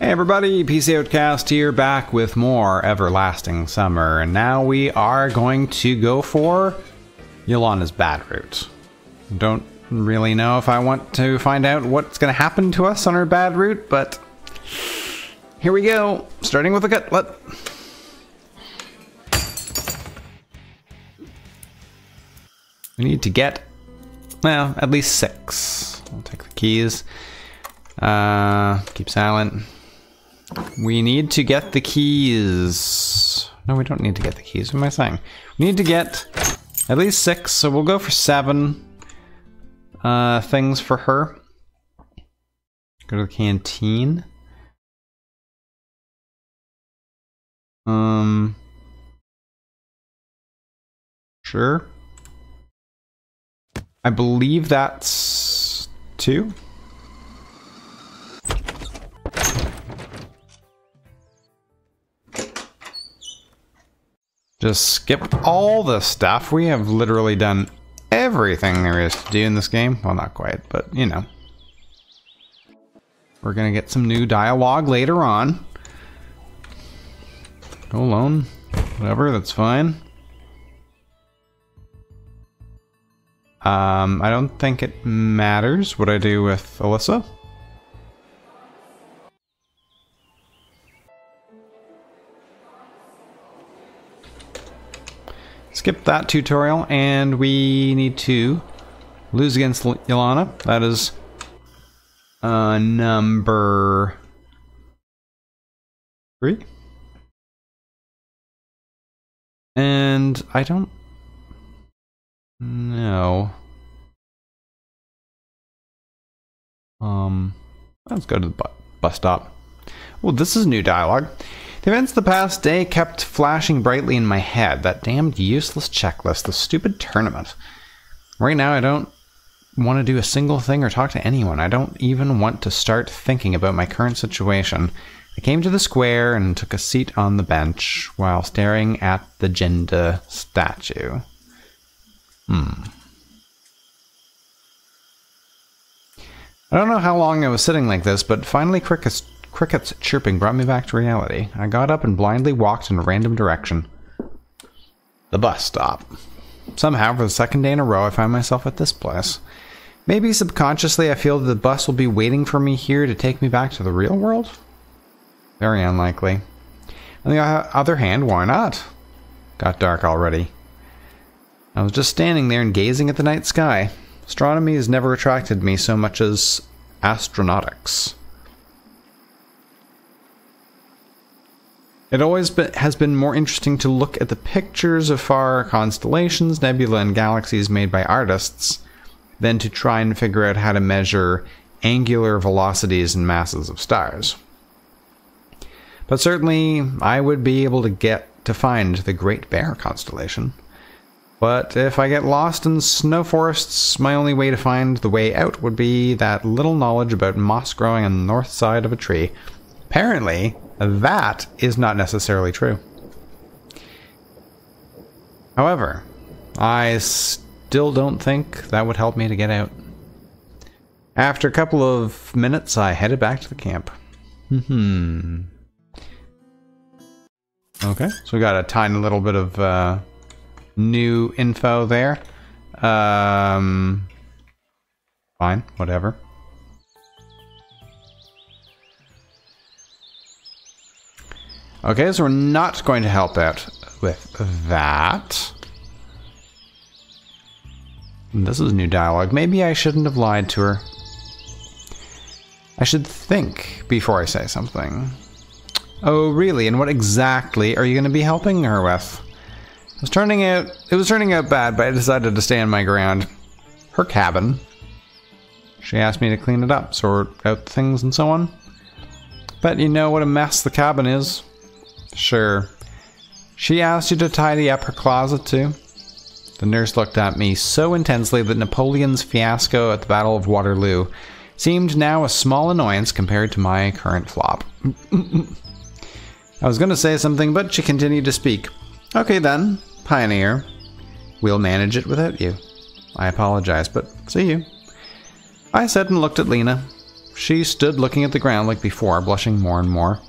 Hey everybody, PC Outcast here, back with more Everlasting Summer, and now we are going to go for Yolana's bad route. Don't really know if I want to find out what's going to happen to us on our bad route, but here we go, starting with a gutlet. We need to get, well, at least 6. I'll take the keys. Keep silent. We need to get the keys. No, we don't need to get the keys. What am I saying? We need to get at least 6, so we'll go for 7 things for her. Go to the canteen. Sure. I believe that's 2. Just skip all this stuff. We have literally done everything there is to do in this game. Well, not quite, but you know. We're gonna get some new dialogue later on. Go alone. Whatever, that's fine. I don't think it matters what I do with Alyssa. Skip that tutorial, and we need to lose against Yolana. That is number 3. And I don't know. Let's go to the bus stop. Oh, this is new dialogue. The events of the past day kept flashing brightly in my head. That damned useless checklist, the stupid tournament. Right now I don't want to do a single thing or talk to anyone. I don't even want to start thinking about my current situation. I came to the square and took a seat on the bench while staring at the Jinda statue. I don't know how long I was sitting like this, but finally crickets chirping brought me back to reality. I got up and blindly walked in a random direction. The bus stop. Somehow, for the second day in a row, I find myself at this place. Maybe subconsciously I feel that the bus will be waiting for me here to take me back to the real world? Very unlikely. On the other hand, why not? Got dark already. I was just standing there and gazing at the night sky. Astronomy has never attracted me so much as astronautics. It always has been more interesting to look at the pictures of far constellations, nebula, and galaxies made by artists than to try and figure out how to measure angular velocities and masses of stars. But certainly, I would be able to find the Great Bear constellation. But if I get lost in snow forests, my only way to find the way out would be that little knowledge about moss growing on the north side of a tree. Apparently, that is not necessarily true. However, I still don't think that would help me to get out. After a couple of minutes, I headed back to the camp. Okay, so we got a tiny little bit of new info there. Fine, whatever. Okay, so we're not going to help out with that. This is new dialogue. Maybe I shouldn't have lied to her. I should think before I say something. Oh, really? And what exactly are you going to be helping her with? It was turning out bad, but I decided to stand my ground. Her cabin. She asked me to clean it up, sort out things and so on. Bet you know what a mess the cabin is. Sure. She asked you to tidy up her closet too? The nurse looked at me so intensely that Napoleon's fiasco at the Battle of Waterloo seemed now a small annoyance compared to my current flop. I was going to say something, but she continued to speak. Okay then, Pioneer. We'll manage it without you. I apologize, but see you. I said and looked at Lena. She stood looking at the ground like before, blushing more and more.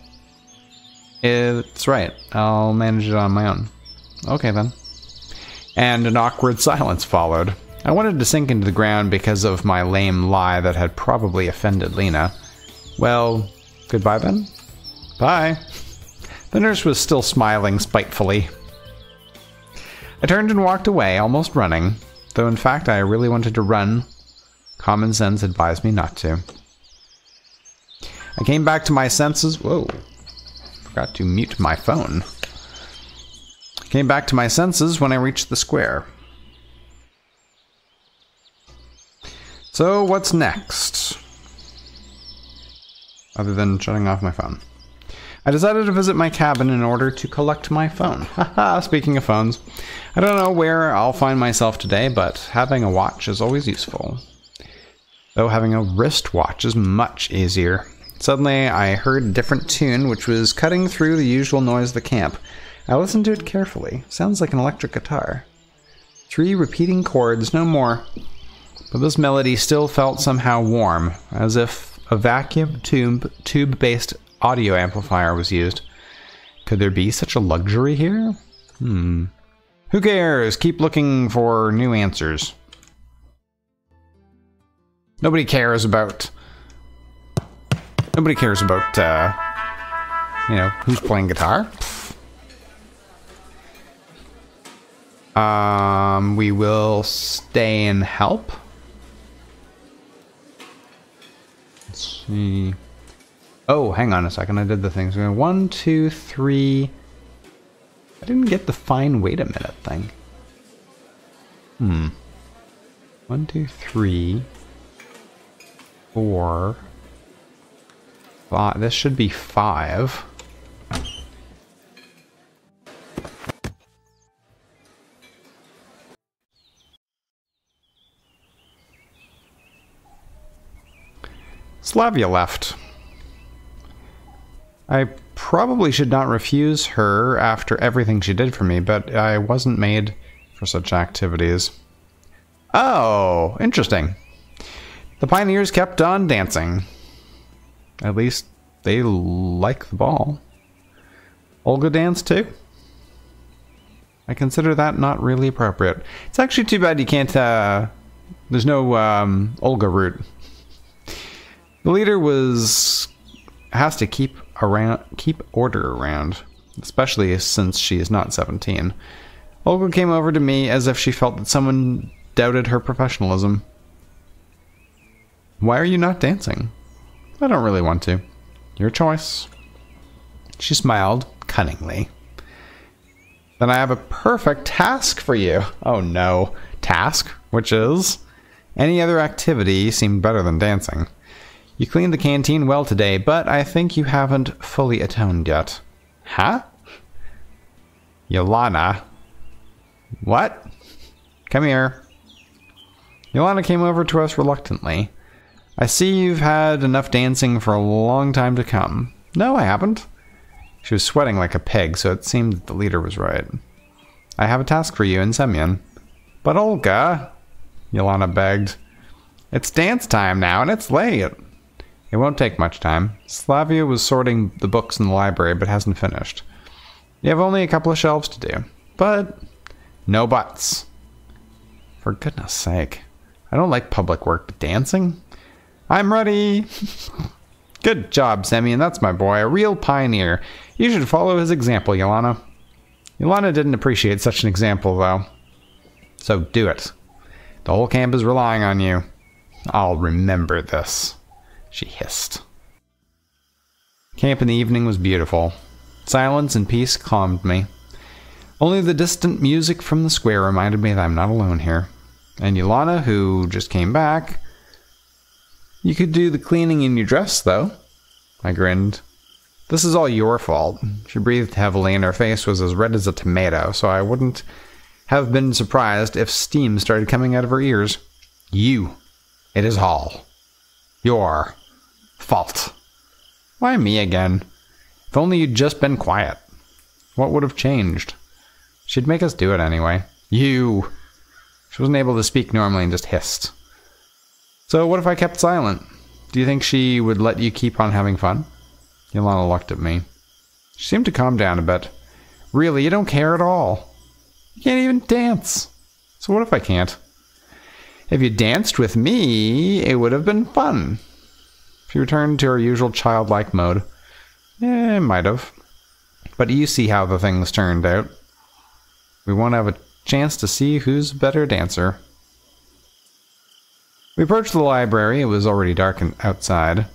It's right. I'll manage it on my own. Okay, then. And an awkward silence followed. I wanted to sink into the ground because of my lame lie that had probably offended Lena. Well, goodbye then? Bye. The nurse was still smiling spitefully. I turned and walked away, almost running, though in fact I really wanted to run. Common sense advised me not to. I came back to my senses. Whoa. Forgot to mute my phone. I came back to my senses when I reached the square. So, what's next? Other than shutting off my phone. I decided to visit my cabin in order to collect my phone. Haha, speaking of phones. I don't know where I'll find myself today, but having a watch is always useful. Though having a wristwatch is much easier. Suddenly, I heard a different tune, which was cutting through the usual noise of the camp. I listened to it carefully. Sounds like an electric guitar. 3 repeating chords, no more. But this melody still felt somehow warm, as if a vacuum tube-based audio amplifier was used. Could there be such a luxury here? Who cares? Keep looking for new answers. Nobody cares about, you know, who's playing guitar. We will stay and help. Let's see. Oh, hang on a second. I did the things. 1, 2, 3. I didn't get the fine wait a minute thing. 1, 2, 3, 4, 5. This should be 5. Slavia left. I probably should not refuse her after everything she did for me, but I wasn't made for such activities. Oh, interesting. The pioneers kept on dancing. At least they like the ball. Olga danced too? I consider that not really appropriate. It's actually too bad you can't, there's no Olga route. The leader has to keep order around, especially since she is not 17. Olga came over to me as if she felt that someone doubted her professionalism. Why are you not dancing? I don't really want to. Your choice. She smiled cunningly. Then I have a perfect task for you. Oh no. Task? Which is? Any other activity seemed better than dancing. You cleaned the canteen well today, but I think you haven't fully atoned yet. Huh? Yolana. What? Come here. Yolana came over to us reluctantly. I see you've had enough dancing for a long time to come. No, I haven't. She was sweating like a pig, so it seemed that the leader was right. I have a task for you and Semyon. But Olga, Yolana begged. It's dance time now, and it's late. It won't take much time. Slavia was sorting the books in the library, but hasn't finished. You have only a couple of shelves to do. But no buts. For goodness sake. I don't like public work, but dancing? I'm ready! Good job, Semyon. That's my boy. A real pioneer. You should follow his example, Yolana. Yolana didn't appreciate such an example, though. So do it. The whole camp is relying on you. I'll remember this, she hissed. Camp in the evening was beautiful. Silence and peace calmed me. Only the distant music from the square reminded me that I'm not alone here. And Yolana, who just came back... You could do the cleaning in your dress, though. I grinned. This is all your fault. She breathed heavily and her face was as red as a tomato, so I wouldn't have been surprised if steam started coming out of her ears. You. It is all your fault. Why me again? If only you'd just been quiet. What would have changed? She'd make us do it anyway. You. She wasn't able to speak normally and just hissed. So what if I kept silent? Do you think she would let you keep on having fun? Yolana looked at me. She seemed to calm down a bit. Really, you don't care at all. You can't even dance. So what if I can't? If you danced with me, it would have been fun. She returned to her usual childlike mode. Yeah, it might have. But you see how the things turned out. We won't have a chance to see who's a better dancer. We approached the library. It was already dark outside.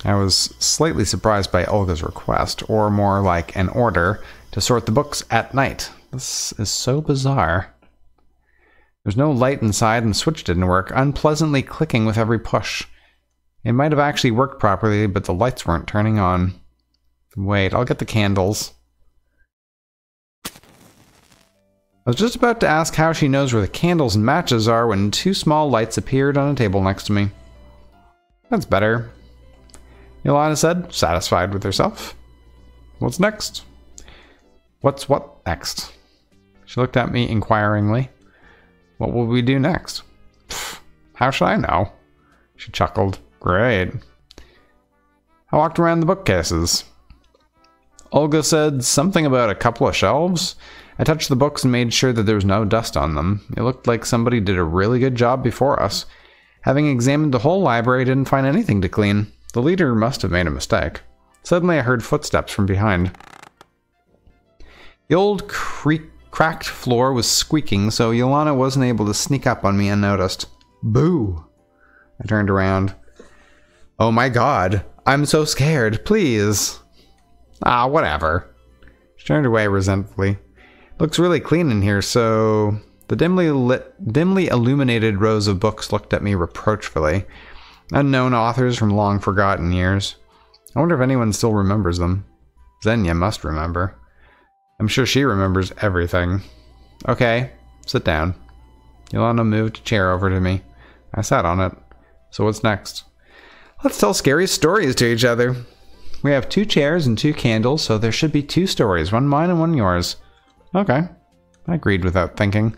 I was slightly surprised by Olga's request, or more like an order, to sort the books at night. This is so bizarre. There's no light inside and the switch didn't work, unpleasantly clicking with every push. It might have actually worked properly, but the lights weren't turning on. Wait, I'll get the candles. I was just about to ask how she knows where the candles and matches are when two small lights appeared on a table next to me. That's better, Yolana said, satisfied with herself. What's next? What's what next? She looked at me inquiringly. What will we do next? Pfft, how should I know? She chuckled. Great. I walked around the bookcases. Olga said something about a couple of shelves. I touched the books and made sure that there was no dust on them. It looked like somebody did a really good job before us. Having examined the whole library, I didn't find anything to clean. The leader must have made a mistake. Suddenly I heard footsteps from behind. The old cracked floor was squeaking, so Yolana wasn't able to sneak up on me unnoticed. Boo! I turned around. Oh my god, I'm so scared, please. Ah, whatever. She turned away resentfully. Looks really clean in here, so... The dimly illuminated rows of books looked at me reproachfully. Unknown authors from long forgotten years. I wonder if anyone still remembers them. Xenia must remember. I'm sure she remembers everything. Okay, sit down. Yolana moved a chair over to me. I sat on it. So what's next? Let's tell scary stories to each other. We have 2 chairs and 2 candles, so there should be 2 stories, one mine and one yours. Okay, I agreed without thinking.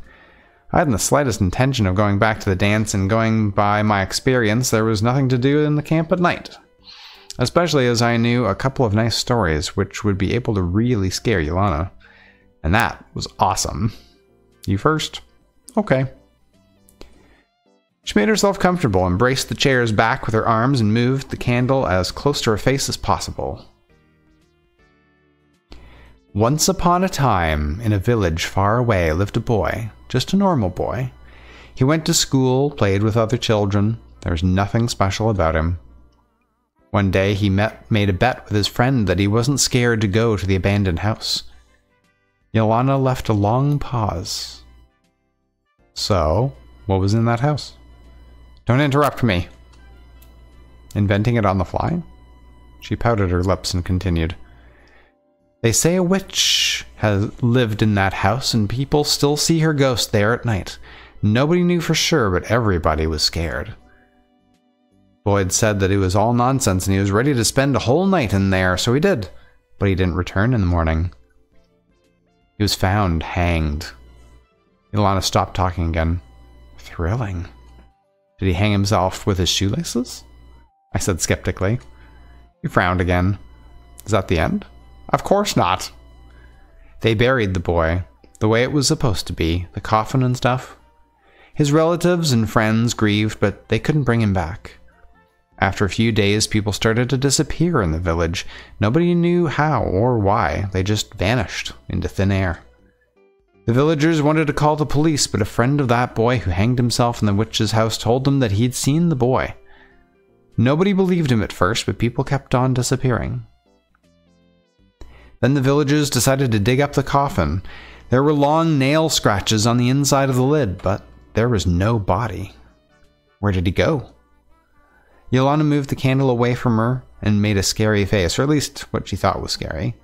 I hadn't the slightest intention of going back to the dance, and going by my experience, there was nothing to do in the camp at night. Especially as I knew a couple of nice stories, which would be able to really scare Yolana. And that was awesome. You first? Okay. She made herself comfortable, embraced the chairs back with her arms, and moved the candle as close to her face as possible. Once upon a time, in a village far away, lived a boy. Just a normal boy. He went to school, played with other children. There was nothing special about him. One day he made a bet with his friend that he wasn't scared to go to the abandoned house. Yolana left a long pause. So, what was in that house? Don't interrupt me. Inventing it on the fly? She pouted her lips and continued. They say a witch has lived in that house, and people still see her ghost there at night. Nobody knew for sure, but everybody was scared. Boyd said that it was all nonsense, and he was ready to spend a whole night in there, so he did. But he didn't return in the morning. He was found hanged. Yolana stopped talking again. Thrilling. Did he hang himself with his shoelaces? I said skeptically. He frowned again. Is that the end? Of course not. They buried the boy, the way it was supposed to be, the coffin and stuff. His relatives and friends grieved, but they couldn't bring him back. After a few days, people started to disappear in the village. Nobody knew how or why. They just vanished into thin air. The villagers wanted to call the police, but a friend of that boy who hanged himself in the witch's house told them that he'd seen the boy. Nobody believed him at first, but people kept on disappearing. Then the villagers decided to dig up the coffin. There were long nail scratches on the inside of the lid, but there was no body. Where did he go? Yolana moved the candle away from her and made a scary face, or at least what she thought was scary.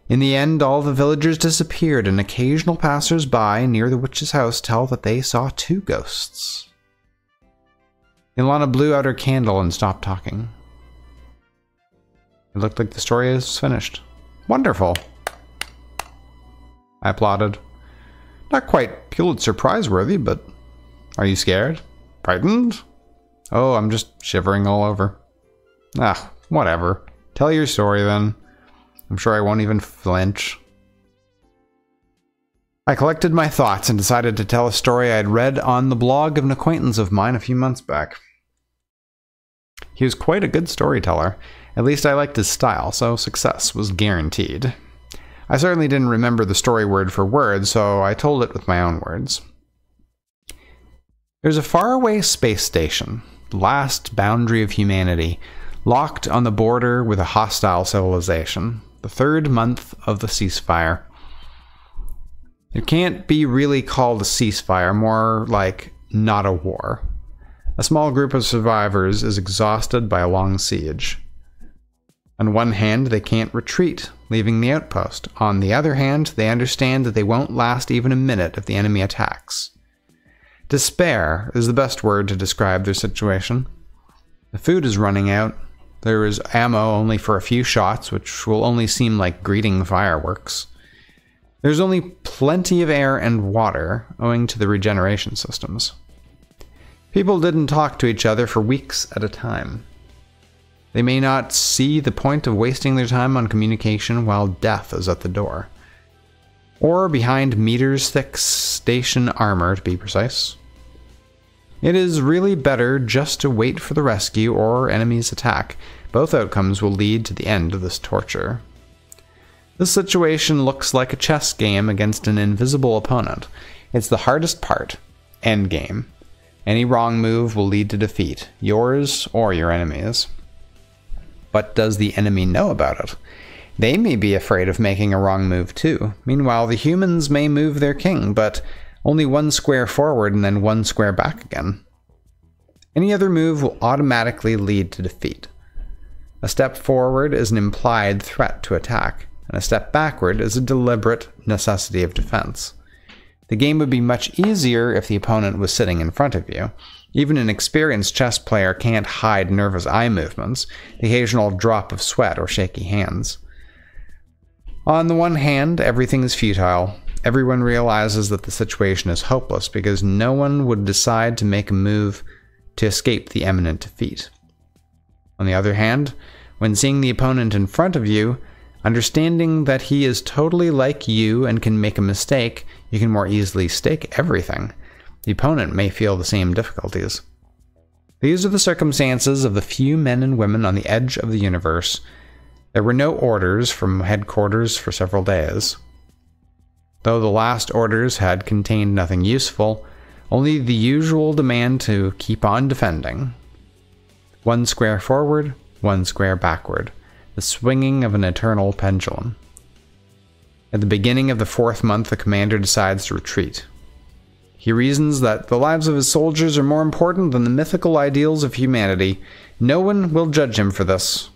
In the end, all the villagers disappeared, and occasional passers-by near the witch's house tell that they saw 2 ghosts. Yolana blew out her candle and stopped talking. It looked like the story is finished. Wonderful. I applauded. Not quite Pulitzer Prize worthy, but are you scared? Frightened? Oh, I'm just shivering all over. Ah, whatever. Tell your story then. I'm sure I won't even flinch. I collected my thoughts and decided to tell a story I'd read on the blog of an acquaintance of mine a few months back. He was quite a good storyteller. At least I liked his style, so success was guaranteed. I certainly didn't remember the story word for word, so I told it with my own words. There's a faraway space station, the last boundary of humanity, locked on the border with a hostile civilization, the 3rd month of the ceasefire. It can't be really called a ceasefire, more like not a war. A small group of survivors is exhausted by a long siege. On one hand, they can't retreat, leaving the outpost. On the other hand, they understand that they won't last even a minute if the enemy attacks. Despair is the best word to describe their situation. The food is running out. There is ammo only for a few shots, which will only seem like greeting fireworks. There's only plenty of air and water, owing to the regeneration systems. People didn't talk to each other for weeks at a time. They may not see the point of wasting their time on communication while death is at the door. Or behind meters-thick station armor, to be precise. It is really better just to wait for the rescue or enemy's attack. Both outcomes will lead to the end of this torture. This situation looks like a chess game against an invisible opponent. It's the hardest part. Endgame. Any wrong move will lead to defeat, yours or your enemy's. But does the enemy know about it? They may be afraid of making a wrong move too. Meanwhile, the humans may move their king, but only 1 square forward and then 1 square back again. Any other move will automatically lead to defeat. A step forward is an implied threat to attack, and a step backward is a deliberate necessity of defense. The game would be much easier if the opponent was sitting in front of you. Even an experienced chess player can't hide nervous eye movements, the occasional drop of sweat or shaky hands. On the one hand, everything is futile. Everyone realizes that the situation is hopeless because no one would decide to make a move to escape the imminent defeat. On the other hand, when seeing the opponent in front of you, understanding that he is totally like you and can make a mistake, you can more easily stake everything. The opponent may feel the same difficulties. These are the circumstances of the few men and women on the edge of the universe. There were no orders from headquarters for several days. Though the last orders had contained nothing useful, only the usual demand to keep on defending. 1 square forward, 1 square backward. The swinging of an eternal pendulum. At the beginning of the 4th month, the commander decides to retreat. He reasons that the lives of his soldiers are more important than the mythical ideals of humanity. No one will judge him for this.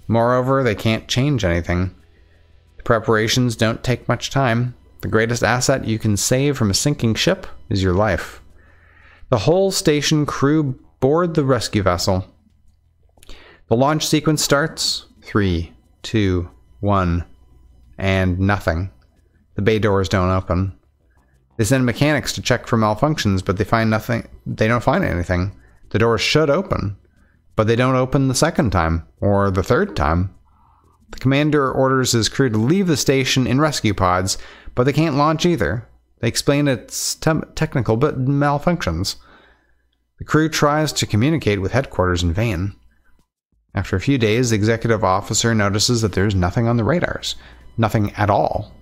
Moreover, they can't change anything. The preparations don't take much time. The greatest asset you can save from a sinking ship is your life. The whole station crew board the rescue vessel. The launch sequence starts. 3, 2, 1, and nothing. The bay doors don't open. They send mechanics to check for malfunctions, but they find nothing. They don't find anything. The doors should open, but they don't open the 2nd time, or the 3rd time. The commander orders his crew to leave the station in rescue pods, but they can't launch either. They explain it's technical, but malfunctions. The crew tries to communicate with headquarters in vain. After a few days, the executive officer notices that there's nothing on the radars. Nothing at all.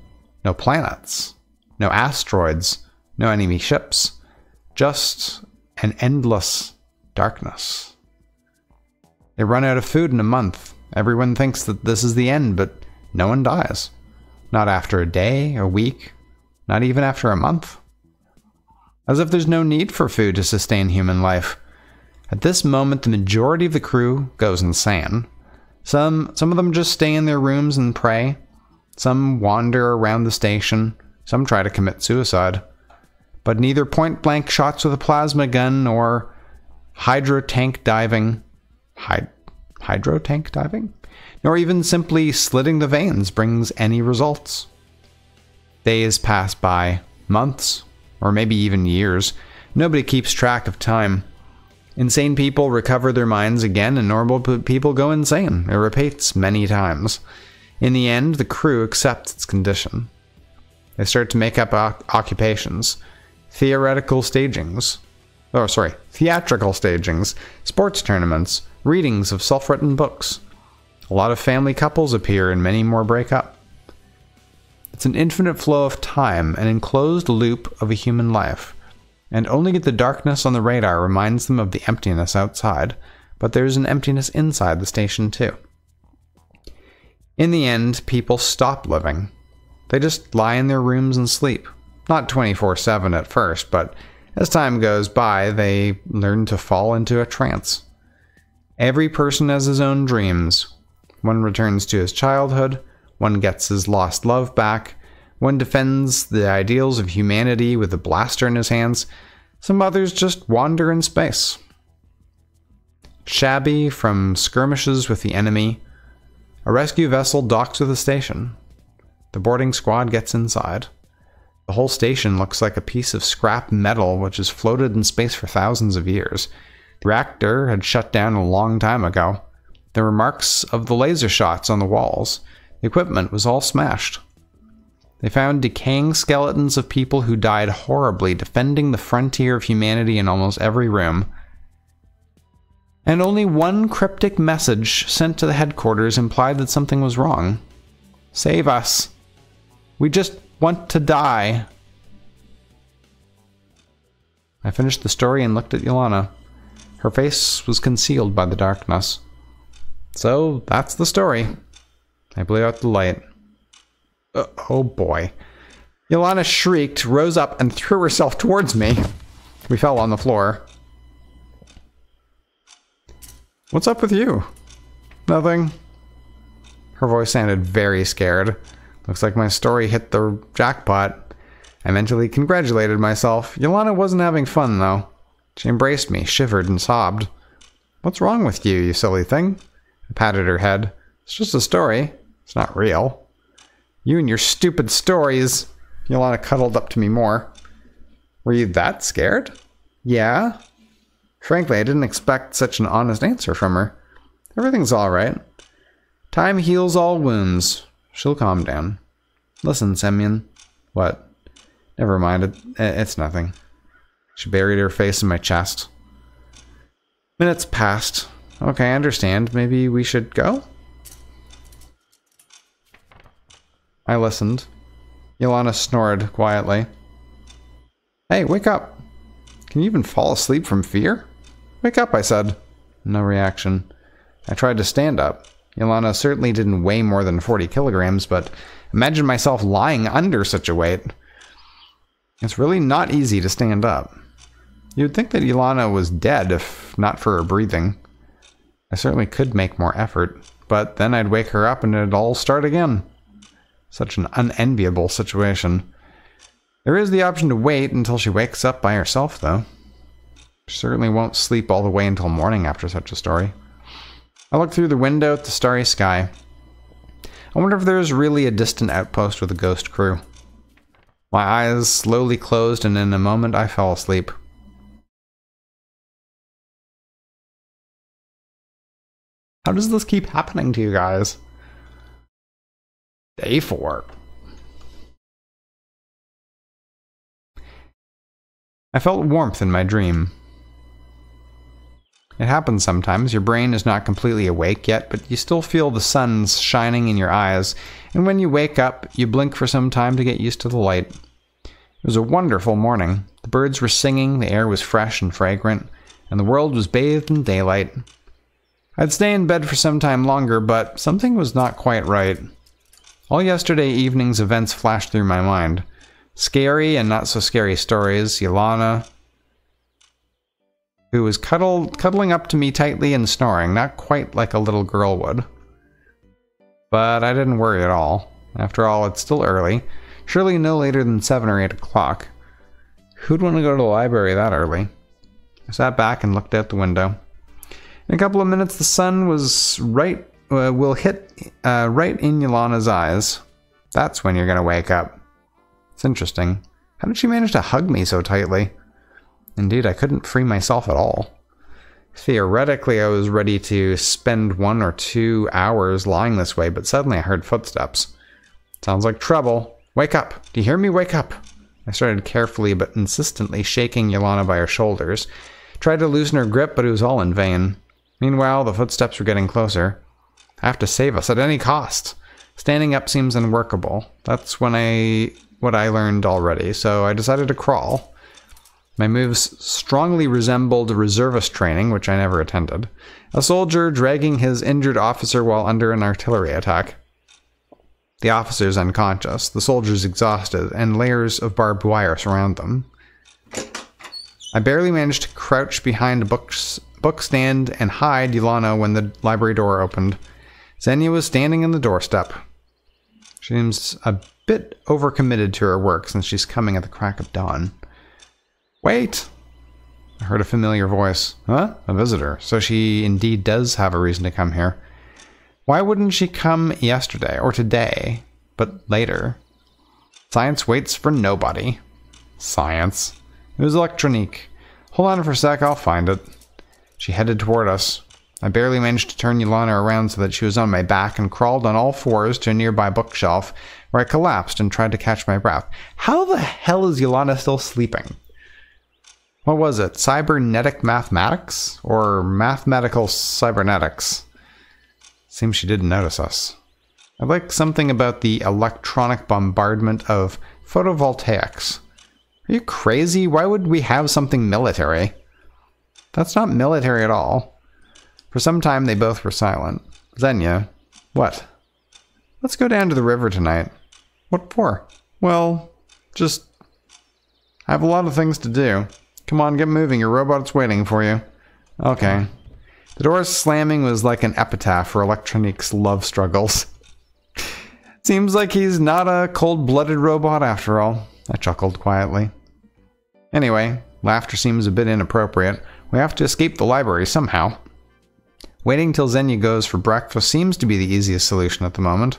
No planets. No asteroids. No enemy ships. Just an endless darkness. They run out of food in a month. Everyone thinks that this is the end, but no one dies. Not after a day, a week, not even after a month. As if there's no need for food to sustain human life. At this moment, the majority of the crew goes insane. Some of them just stay in their rooms and pray. Some wander around the station. Some try to commit suicide. But neither point-blank shots with a plasma gun or hydro-tank diving, nor even simply slitting the veins brings any results. Days pass by, months, or maybe even years. Nobody keeps track of time. Insane people recover their minds again, and normal people go insane. It repeats many times. In the end, the crew accepts its condition. They start to make up occupations. Theatrical stagings, sports tournaments, readings of self-written books. A lot of family couples appear and many more break up. It's an infinite flow of time, an enclosed loop of a human life. And only the darkness on the radar reminds them of the emptiness outside, but there's an emptiness inside the station too. In the end, people stop living. They just lie in their rooms and sleep. Not 24/7 at first, but as time goes by, they learn to fall into a trance. Every person has his own dreams. One returns to his childhood, one gets his lost love back, one defends the ideals of humanity with a blaster in his hands, some others just wander in space. Shabby from skirmishes with the enemy, a rescue vessel docks with the station. The boarding squad gets inside. The whole station looks like a piece of scrap metal which has floated in space for thousands of years. The reactor had shut down a long time ago. There were marks of the laser shots on the walls. The equipment was all smashed. They found decaying skeletons of people who died horribly defending the frontier of humanity in almost every room. And only one cryptic message sent to the headquarters implied that something was wrong. Save us. We just want to die. I finished the story and looked at Yolana. Her face was concealed by the darkness. So, that's the story. I blew out the light. Oh boy. Yolana shrieked, rose up, and threw herself towards me. We fell on the floor. What's up with you? Nothing. Her voice sounded very scared. Looks like my story hit the jackpot. I mentally congratulated myself. Yolana wasn't having fun, though. She embraced me, shivered, and sobbed. What's wrong with you, you silly thing? I patted her head. It's just a story. It's not real. You and your stupid stories. Yolana cuddled up to me more. Were you that scared? Yeah. Frankly, I didn't expect such an honest answer from her. Everything's all right. Time heals all wounds. She'll calm down. Listen, Semyon. What? Never mind. It's nothing. She buried her face in my chest. Minutes passed. Okay, I understand. Maybe we should go? I listened. Yolana snored quietly. Hey, wake up! Can you even fall asleep from fear? Wake up, I said. No reaction. I tried to stand up. Yolana certainly didn't weigh more than 40 kilograms, but imagine myself lying under such a weight. It's really not easy to stand up. You'd think that Yolana was dead if not for her breathing. I certainly could make more effort, but then I'd wake her up and it'd all start again. Such an unenviable situation. There is the option to wait until she wakes up by herself, though. She certainly won't sleep all the way until morning after such a story. I looked through the window at the starry sky. I wonder if there's really a distant outpost with a ghost crew. My eyes slowly closed, and in a moment I fell asleep. How does this keep happening to you guys? Day 4. I felt warmth in my dream. It happens sometimes. Your brain is not completely awake yet, but you still feel the sun shining in your eyes, and when you wake up, you blink for some time to get used to the light. It was a wonderful morning. The birds were singing, the air was fresh and fragrant, and the world was bathed in daylight. I'd stay in bed for some time longer, but something was not quite right. All yesterday evening's events flashed through my mind. Scary and not so scary stories, Yolana, who was cuddling up to me tightly and snoring, not quite like a little girl would. But I didn't worry at all. After all, it's still early, surely no later than 7 or 8 o'clock. Who'd want to go to the library that early? I sat back and looked out the window. In a couple of minutes, the sun will hit right in Yolana's eyes. That's when you're going to wake up. It's interesting. How did she manage to hug me so tightly? Indeed, I couldn't free myself at all. Theoretically, I was ready to spend 1 or 2 hours lying this way, but suddenly I heard footsteps. Sounds like trouble. Wake up! Do you hear me? Wake up! I started carefully but insistently shaking Yolana by her shoulders. Tried to loosen her grip, but it was all in vain. Meanwhile, the footsteps were getting closer. I have to save us at any cost. Standing up seems unworkable. That's what I learned already, so I decided to crawl. My moves strongly resembled reservist training, which I never attended. A soldier dragging his injured officer while under an artillery attack. The officer's unconscious, the soldier's exhausted, and layers of barbed wire surround them. I barely managed to crouch behind a book stand and hide Yolana when the library door opened. Xenia was standing in the doorstep. She seems a bit overcommitted to her work since she's coming at the crack of dawn. Wait! I heard a familiar voice. Huh? A visitor. So she indeed does have a reason to come here. Why wouldn't she come yesterday or today, but later? Science waits for nobody. Science. It was Electronique. Hold on for a sec, I'll find it. She headed toward us. I barely managed to turn Yolana around so that she was on my back and crawled on all fours to a nearby bookshelf where I collapsed and tried to catch my breath. How the hell is Yolana still sleeping? What was it? Cybernetic mathematics? Or mathematical cybernetics? Seems she didn't notice us. I like something about the electronic bombardment of photovoltaics. Are you crazy? Why would we have something military? That's not military at all. For some time they both were silent. Xenia, what? Let's go down to the river tonight. What for? Well, just... I have a lot of things to do. Come on, get moving. Your robot's waiting for you. Okay. The door's slamming was like an epitaph for Electronique's love struggles. Seems like he's not a cold-blooded robot after all. I chuckled quietly. Anyway, laughter seems a bit inappropriate. We have to escape the library somehow. Waiting till Xenia goes for breakfast seems to be the easiest solution at the moment.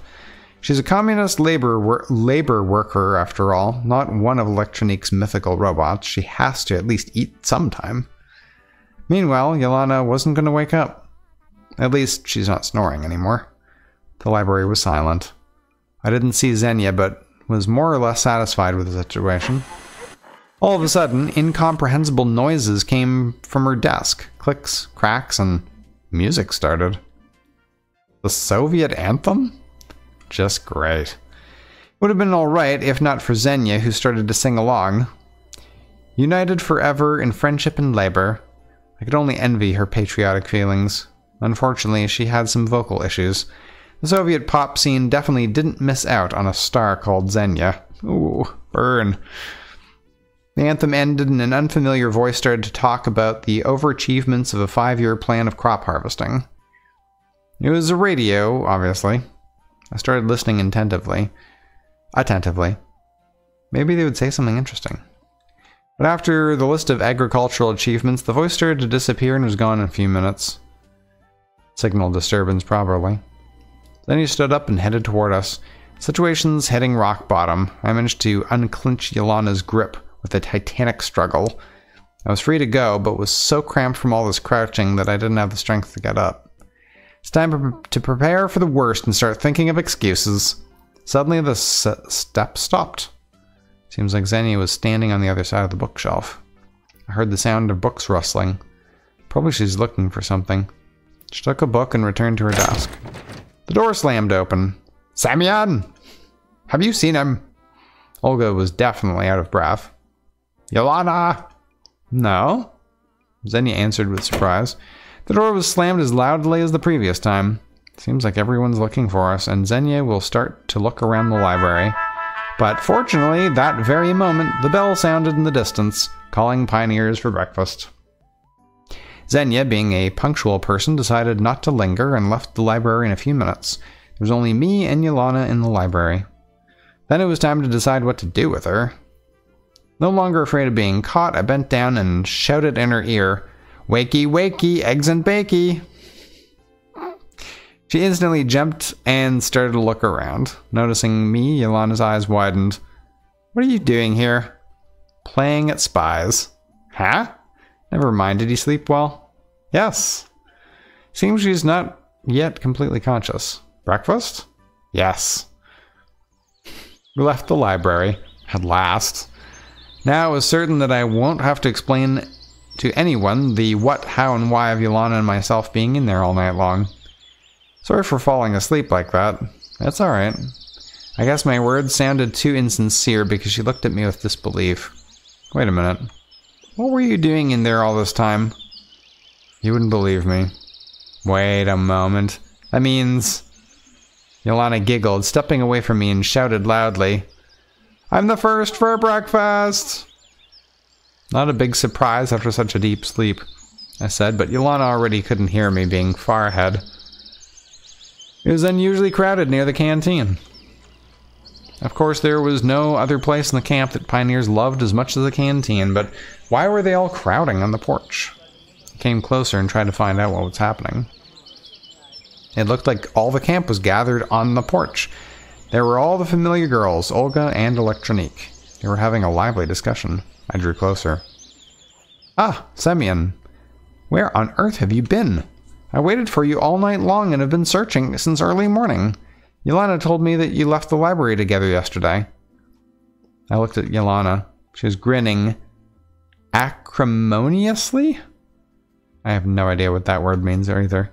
She's a communist labor worker after all, not one of Electronique's mythical robots. She has to at least eat sometime. Meanwhile, Yolana wasn't going to wake up. At least, she's not snoring anymore. The library was silent. I didn't see Xenia, but was more or less satisfied with the situation. All of a sudden, incomprehensible noises came from her desk. Clicks, cracks, and music started. The Soviet anthem? Just great. Would have been alright if not for Xenia, who started to sing along. United forever in friendship and labor. I could only envy her patriotic feelings. Unfortunately, she had some vocal issues. The Soviet pop scene definitely didn't miss out on a star called Xenia. Ooh, burn. The anthem ended and an unfamiliar voice started to talk about the overachievements of a 5-year plan of crop harvesting. It was a radio, obviously. I started listening attentively. Maybe they would say something interesting. But after the list of agricultural achievements, the voice started to disappear and was gone in a few minutes. Signal disturbance, probably. Then he stood up and headed toward us. Situation's hitting rock bottom. I managed to unclench Yolana's grip with a titanic struggle. I was free to go, but was so cramped from all this crouching that I didn't have the strength to get up. It's time to prepare for the worst and start thinking of excuses. Suddenly the step stopped. Seems like Xenia was standing on the other side of the bookshelf. I heard the sound of books rustling. Probably she's looking for something. She took a book and returned to her desk. The door slammed open. Semyon! Have you seen him? Olga was definitely out of breath. Yolana! No? Xenia answered with surprise. The door was slammed as loudly as the previous time. Seems like everyone's looking for us, and Xenia will start to look around the library. But fortunately, that very moment, the bell sounded in the distance, calling pioneers for breakfast. Xenia, being a punctual person, decided not to linger and left the library in a few minutes. There was only me and Yolana in the library. Then it was time to decide what to do with her. No longer afraid of being caught, I bent down and shouted in her ear, "Wakey, wakey, eggs and bakey!" She instantly jumped and started to look around. Noticing me, Yolana's eyes widened. "What are you doing here?" "Playing at spies." "Huh? Never mind, did you sleep well?" Yes. Seems she's not yet completely conscious. Breakfast? Yes. We left the library, at last. Now it was certain that I won't have to explain to anyone the what, how, and why of Yolana and myself being in there all night long. Sorry for falling asleep like that. That's alright. I guess my words sounded too insincere because she looked at me with disbelief. Wait a minute. What were you doing in there all this time? You wouldn't believe me. Wait a moment. That means... Yolana giggled, stepping away from me and shouted loudly, "I'm the first for breakfast!" Not a big surprise after such a deep sleep, I said, but Yolana already couldn't hear me, being far ahead. It was unusually crowded near the canteen. Of course, there was no other place in the camp that pioneers loved as much as the canteen, but why were they all crowding on the porch? I came closer and tried to find out what was happening. It looked like all the camp was gathered on the porch. There were all the familiar girls, Olga and Electronique. They were having a lively discussion. I drew closer. Ah, Semyon. Where on earth have you been? I waited for you all night long and have been searching since early morning. Yolana told me that you left the library together yesterday. I looked at Yolana. She was grinning acrimoniously? I have no idea what that word means either.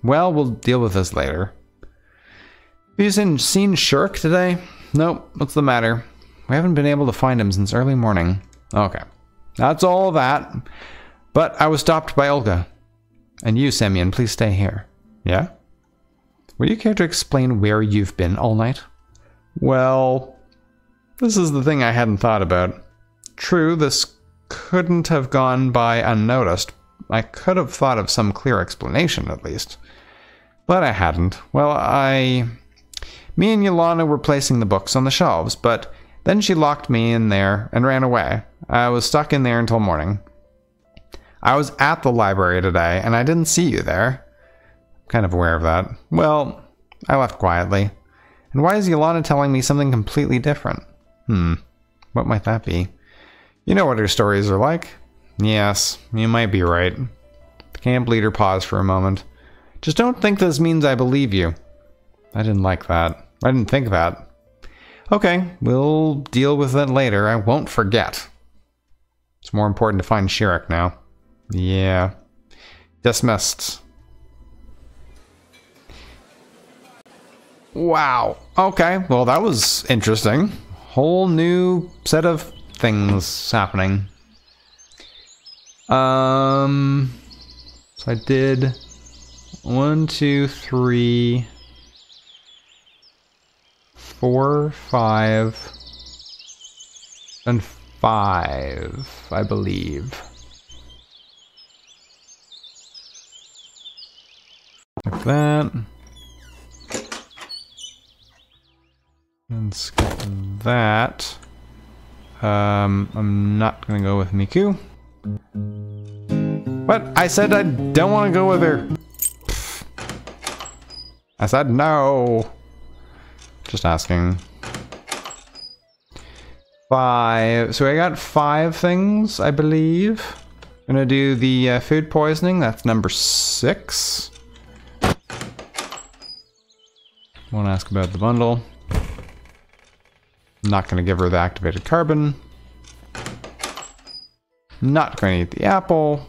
Well, we'll deal with this later. Have you seen Shirk today? Nope. What's the matter? We haven't been able to find him since early morning. Okay. That's all that. But I was stopped by Olga. And you, Semyon, please stay here. Yeah? Would you care to explain where you've been all night? Well, this is the thing I hadn't thought about. True, this couldn't have gone by unnoticed. I could have thought of some clear explanation, at least. But I hadn't. Well, me and Yolana were placing the books on the shelves, but then she locked me in there and ran away. I was stuck in there until morning. I was at the library today, and I didn't see you there. I'm kind of aware of that. Well, I left quietly. And why is Yolana telling me something completely different? What might that be? You know what her stories are like. Yes, you might be right. The camp leader paused for a moment. Just don't think this means I believe you. I didn't like that. I didn't think that. Okay, we'll deal with it later. I won't forget. It's more important to find Shirak now. Yeah. Dismissed. Wow. Okay, well that was interesting. Whole new set of things happening. So I did 1, 2, 3, 4, 5, and 5, I believe. Like that. And skip that. I'm not gonna go with Miku. What? I said I don't want to go with her. I said no. Just asking. 5. So I got 5 things, I believe. Gonna do the food poisoning. That's number 6. Won't ask about the bundle. Not gonna give her the activated carbon. Not going to eat the apple.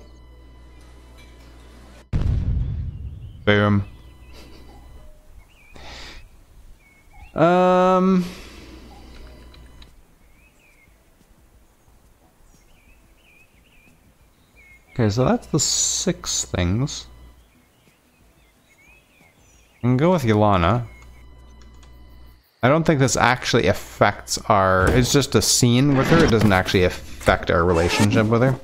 Boom. Okay, so that's the 6 things. I can go with Yolana. I don't think this actually affects our... It's just a scene with her. It doesn't actually affect our relationship with her.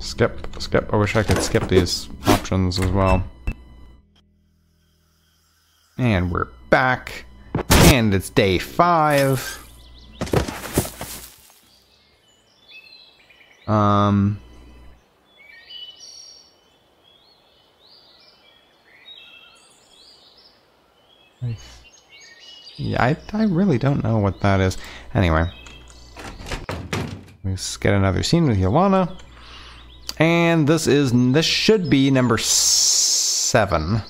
Skip, skip. I wish I could skip these options as well. And we're back. And it's day 5. I Yeah, I really don't know what that is. Anyway. Let's get another scene with Yolana. And this should be number 7.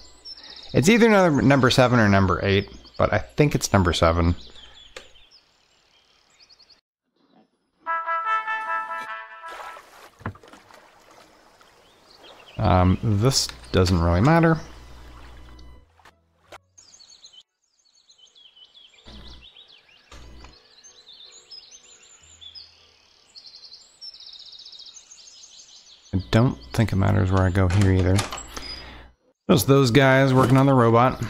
It's either number 7 or number 8, but I think it's number 7. This doesn't really matter. I don't think it matters where I go here either. Just those guys working on the robot.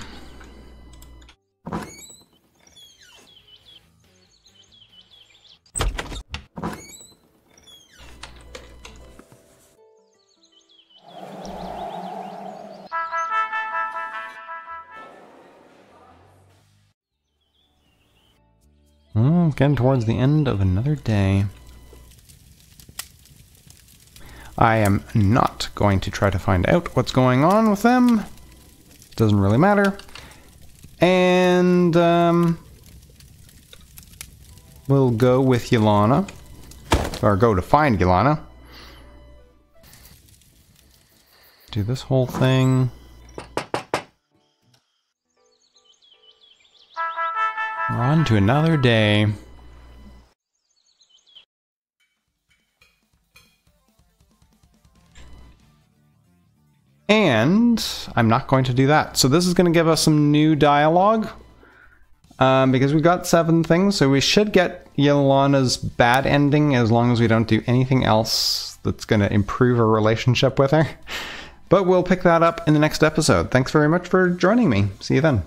Getting towards the end of another day. I am not going to try to find out what's going on with them. Doesn't really matter. And we'll go with Yolana. Or go to find Yolana. Do this whole thing. We're on to another day. And I'm not going to do that. So this is going to give us some new dialogue. Because we've got 7 things, so we should get Yolana's bad ending as long as we don't do anything else that's going to improve our relationship with her. But we'll pick that up in the next episode. Thanks very much for joining me. See you then.